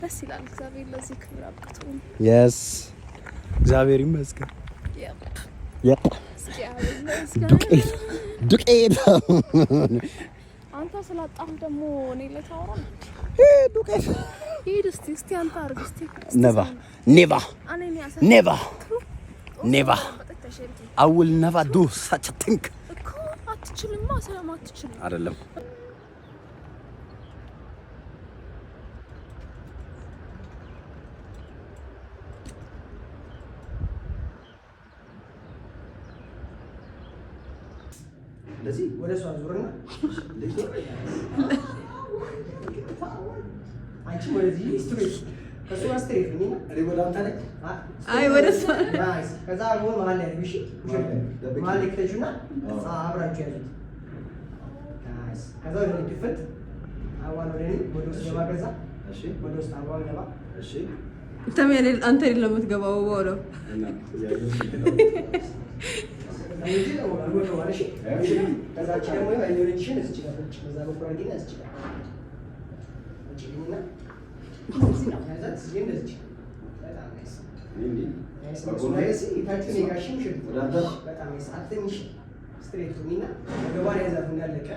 ደስ ይላል። እግዚአብሔር ለዚህ ክብር አብቅቶን። yes እግዚአብሔር ይመስገን። yep ዱቄት አንተ ስላጣም ደግሞ እኔ ለታወራ ዱቄት ሂድ እስቲ አንተ አርግ እስቲ never I will never do such a thing እኮ አትችልማ ስለማትችል አይደለም ለዚህ ወደ ሷ ዙርና አንቺ ወደዚህ ስትሬት ከሱ ስትሬት ነኝ እኔ ወደ አንተ ላይ አይ ወደ ሷ ናይስ ከዛ ነው መሀል ላይ እሺ መሀል ላይ ከተጁና አብራችሁ ያዙት ናይስ ከዛ ወደ ድፍት አዋን ወደ ውስጥ ገባ ከዛ እሺ ወደ ውስጥ አዋን ገባ እሺ ተመለ አንተ አይደለም የምትገባው ወለው አንቺ ነው ወደ ዋለሽ ከዛ ደግሞ አይኖርሽን እዚህ ጋር ከዛ በኩራጊና እዚህ ጋር እዚህ ነው ከዛ እዚህ እንደዚህ በጣም ናይስ ናይስ ይታችሁ ነጋሽም ሽት በጣም ናይስ አትንሽ ስትሬት ሆኒና ገባን ያዛት እንዳለቀ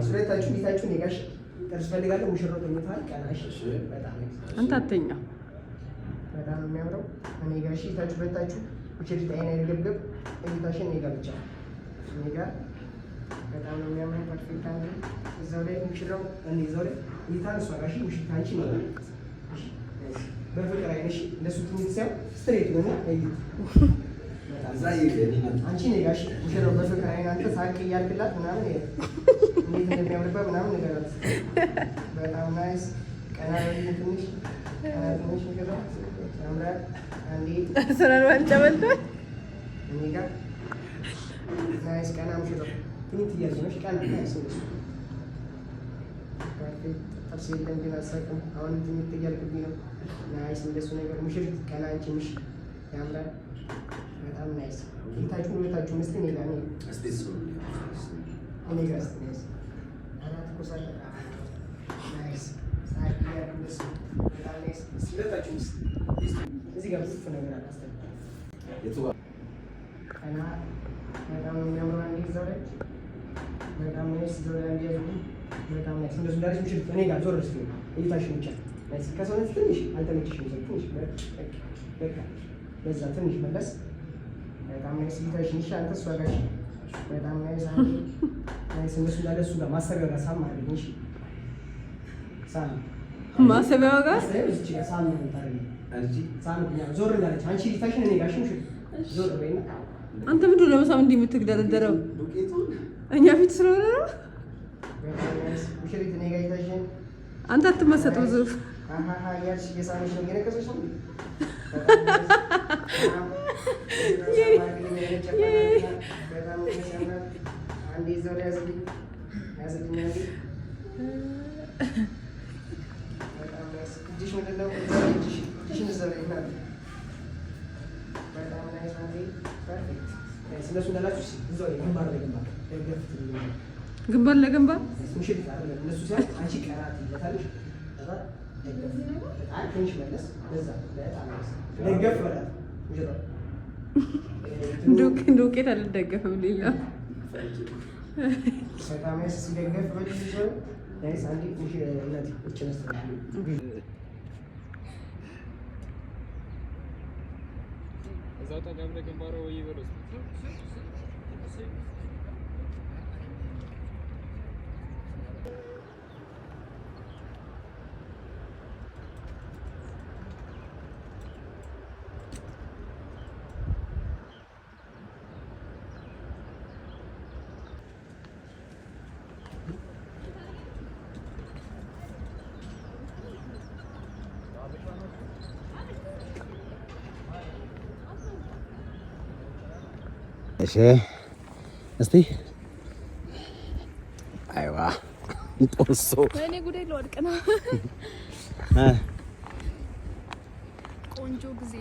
ስትሬታችሁ ይታችሁ ነጋሽ ተስፈልጋለሁ ሙሽራው ተኝቷል ቀናሽ በጣም ናይስ አንተ አተኛ በጣም የሚያምረው እኔ ጋር እሺ ታችሁ በታችሁ ውጭት አይና ይገብገብ እይታሽን እኔ ጋር ብቻ እኔ ጋር በጣም ነው የሚያምረው ፐርፌክት አንተ እዛው ላይ ሙሽራው እኔ እዛው ላይ እይታን እሷ ጋር እሺ ሙሽታ አንቺ ነው እሺ በፍቅር አይነሽ ለሱ ትንሽ ሳይሆን ስትሬት ነው እይ እዛ አንቺ እኔ ጋር እሺ ሙሽራው በፍቅር አይና አንተ ሳቅ እያልክላት ምናምን እንዴት እንደሚያምርበት ምናምን ነገር በጣም ናይስ ቀና ትንሽ ትንሽ ነገር ያምራል አንዴ ሰራር ዋንጫ በልቶ እኔ ጋር ናይስ ቀና ምሽሮ ትንሽ ያዝነሽ ቀና ናይስ ነው ታዲያ ተርሲል ግን አሳቀም አሁን ትንሽ እያልኩኝ ነው ናይስ እንደሱ ነገር ምሽሪት ቀና አንቺ ምሽ ያምራል በጣም ናይስ ጌታችሁ ሁለታችሁ ምስት እኔ ጋር ነው እስቲስ እኔ ጋር ናይስ አራት ኮሳታ ናይስ ሳይያ እንደሱ በጣም ናይስ ስለታችሁ ምስት እዚህ ጋር ብዙ ነገር አላስተም የቱባ እና በጣም የሚያምረው አንዴ ዛሬ በጣም ናይስ ዞር ያንዲያዙ በጣም ናይስ እንደሱ ዳርሽ ምሽት እኔ ጋር ዞር እስኪ እይታሽን ብቻ ናይስ ከሰውነት ትንሽ አልተመችሽም ትንሽ በቃ በዛ ትንሽ መለስ በጣም ናይስ እይታሽን እሺ አንተ እሷ ጋር በጣም ናይስ አንዴ ናይስ እንደሱ እንዳለ እሱ ጋር ማሰቢያው ጋር ሳም አድርገኝ እሺ ሳም ማሰቢያው ጋር እዚህ ጋር ሳም ነው ታረኝ አንቺ ሳም ዞር እንዳለች አንቺ እይታሽን እኔ ጋር ሽምሽ ዞር በይና አንተ ምንድነው ለመሳም እንዲህ የምትግደረደረው እኛ ፊት ስለሆነ ነው ሙሽሪት እኔ ጋር እይታሽን አንተ አትመሰጥ ብዙ አሃሃ ያልሽ የሳምሽ ነው የነከሰሽ ነው በጣም ያምራል አንዴ ዞር ያዝልኝ አንዴ በጣም ናይስ እጅሽ ምንድነው እጅሽን እዛ ላይ ይላል በጣም ናይስ አንዴ ፐርፌክት ናይስ እንደሱ እንዳላችሁ እዛው ላይ ግንባር ለግንባር ግንባር ለግንባር ሙሽሪት አይደለም እነሱ ሲያልፍ አንቺ ቀራት ይለታልሽ ከዛ ትንሽ መለስ በዛ በጣም ናይስ ደገፍ በላት ሙሽራው ዱቄት አልደገፍም ሌላ በጣም ናይስ ሲደገፍ በልጅ ሰው ናይስ አንዴ ትንሽ እናት እቺ ነስተሽ እዛው ተጋብለ ግንባሮ ወይ ይበረስ እሺ እስቲ አይዋ ጦሶ ወይኔ ጉዴ ልወድቅ ነው ቆንጆ ጊዜ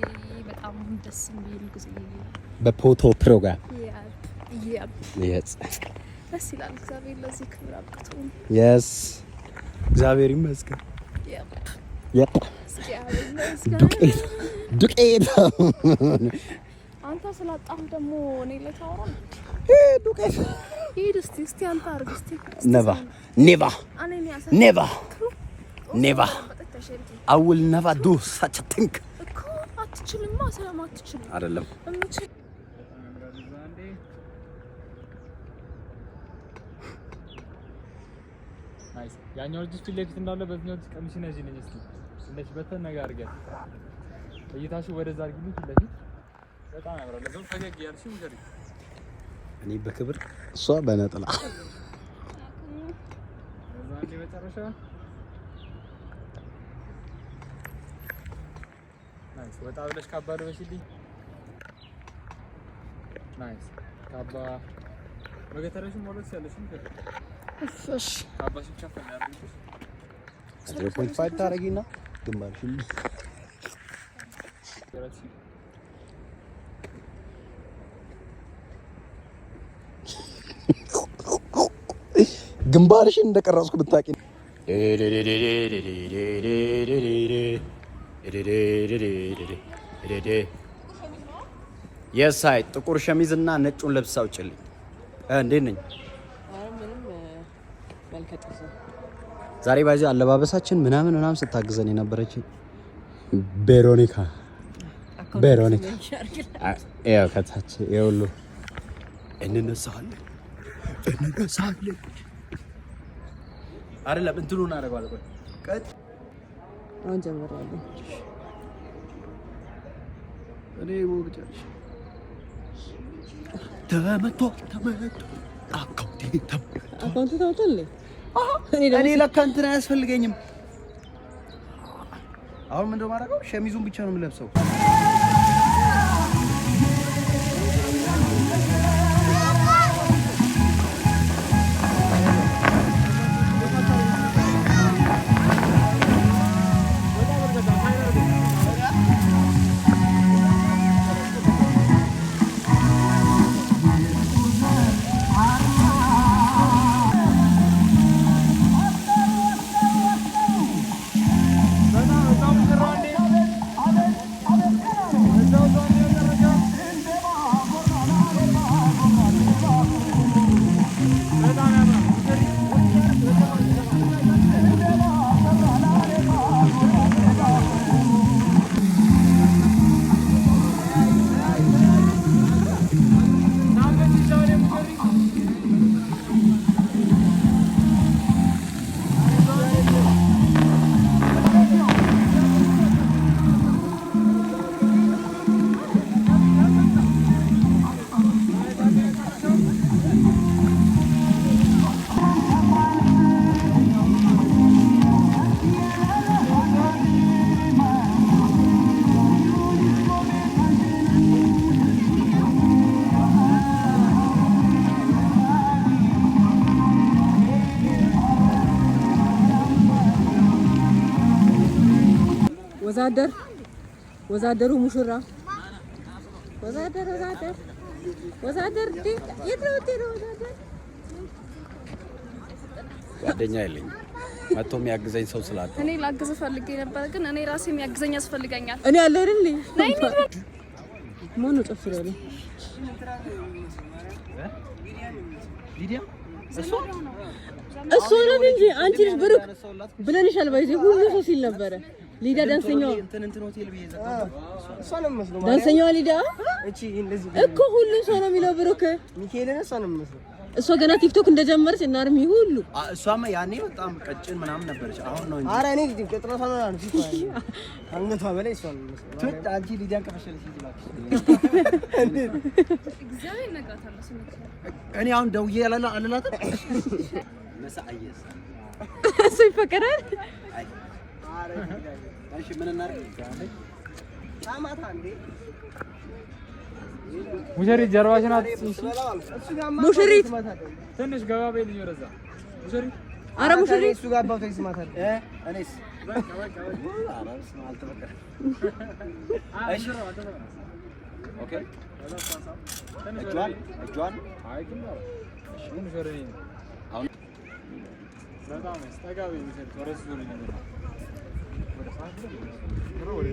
በጣም ደስ የሚል ጊዜ በፎቶ ፕሮግራም ደስ ይላል። እግዚአብሔር ለዚህ ክብር አብቅቶን yes እግዚአብሔር ይመስገን። ዱቄት አንተ ስላጣም ደግሞ እኔ ለታወራ ዱቄት ሂድ እስቲ አንተ አድርግ እስቲ never I will never do such a thing እኮ አትችልማ ስለማትችል አይደለም ናይስ ያኛው ልጅ ፊት ለፊት እንዳለ በዚህኛው ልጅ ቀሚስና እዚህ ነኝ እስቲ እንደዚህ በተን ነገር አድርገን እይታሽ ወደዛ አድርጊልኝ ፊት ለፊት በጣም ያምራል ለምን ፈገግ ያልሽ እንጀሪ እኔ በክብር እሷ በነጠላ ዛሬ በተረሻ ናይስ ወጣ ብለሽ ካባ ለበሽልኝ ናይስ ካባ ወገተረሽ ሞሎስ ያለሽም እሺ ካባሽ ብቻ ፈናለሽ 3.5 ታረጊና ግንባርሽን ግንባርሽን እንደቀረጽኩ ብታቂ የሳይ ጥቁር ሸሚዝና ነጩን ልብስ አውጪልኝ እንዴት ነኝ ዛሬ ባይዚ አለባበሳችን ምናምን ስታግዘን የነበረች ቬሮኒካ ያው ከታች ይኸውሉ እንነሳለን አይደለም እንትኑን አደርጋለሁ ቀጥ አሁን ጀምራለሁ እኔ ወግጫለሽ ተመቶ አካውንት ታውጣለህ እኔ ለካ እንትን አያስፈልገኝም አሁን ምንድነው ማድረገው ሸሚዙን ብቻ ነው የምለብሰው ወዛደሩ ሙሽራ ወዛደር የት ነው ወዛደር ጓደኛ የለኝም መጥቶ የሚያግዘኝ ሰው ስላጣ እኔ ላግዝ ፈልጌ ነበር ግን እኔ ራሴ የሚያግዘኝ ያስፈልጋኛል እኔ አለ አይደል ነይ ማን ነው ጨፍር ያለ ሊዲያ እሱ ነው እንጂ አንቺ ልጅ ብሩክ ብለንሻል ባይዜ ሁሉ ሰው ሲል ነበረ ሊዳ ዳንሰኛው እንትን ሆቴል በየዘጋ እሷ ነው የምመስለው ዳንሰኛው ሊዳ እቺ እንደዚህ እኮ ሁሉ ሰው ነው የሚለው ብሩክ ሚካኤልን እሷ ነው የምመስለው እሷ ገና ቲክቶክ እንደጀመረች እና አርሚ ሁሉ እሷማ ያኔ በጣም ቀጭን ምናም ነበረች አሁን ነው እንጂ ኧረ እኔ ቅጥረቷ ነው አልኩ አንገቷ በላይ እሷ ነው የምመስለው ትት አንቺ ሊዲያን ከፈሸለሽ ይላል እግዚአብሔር ነግራታለሁ ስሜት እኔ አሁን ደውዬ አለላት መሳአየስ እሱ ይፈቀዳል እሺ ምን እናድርግ ጫማታ እንዴ ሙሽሪት ጀርባሽን ሙሽሪት ትንሽ ገባ በይ ልጅ ወደዛ ሙሽሪት ኧረ ሙሽሪት እሱ ጋር አባቷ ይስማታል እኔስ አራስ አልተበቀ እሺ ኦኬ እጇን አይ ግን እሺ ሙሽሪት አሁን በጣም አስተጋቢ ነው። ወረስ ዞር ነው ወደ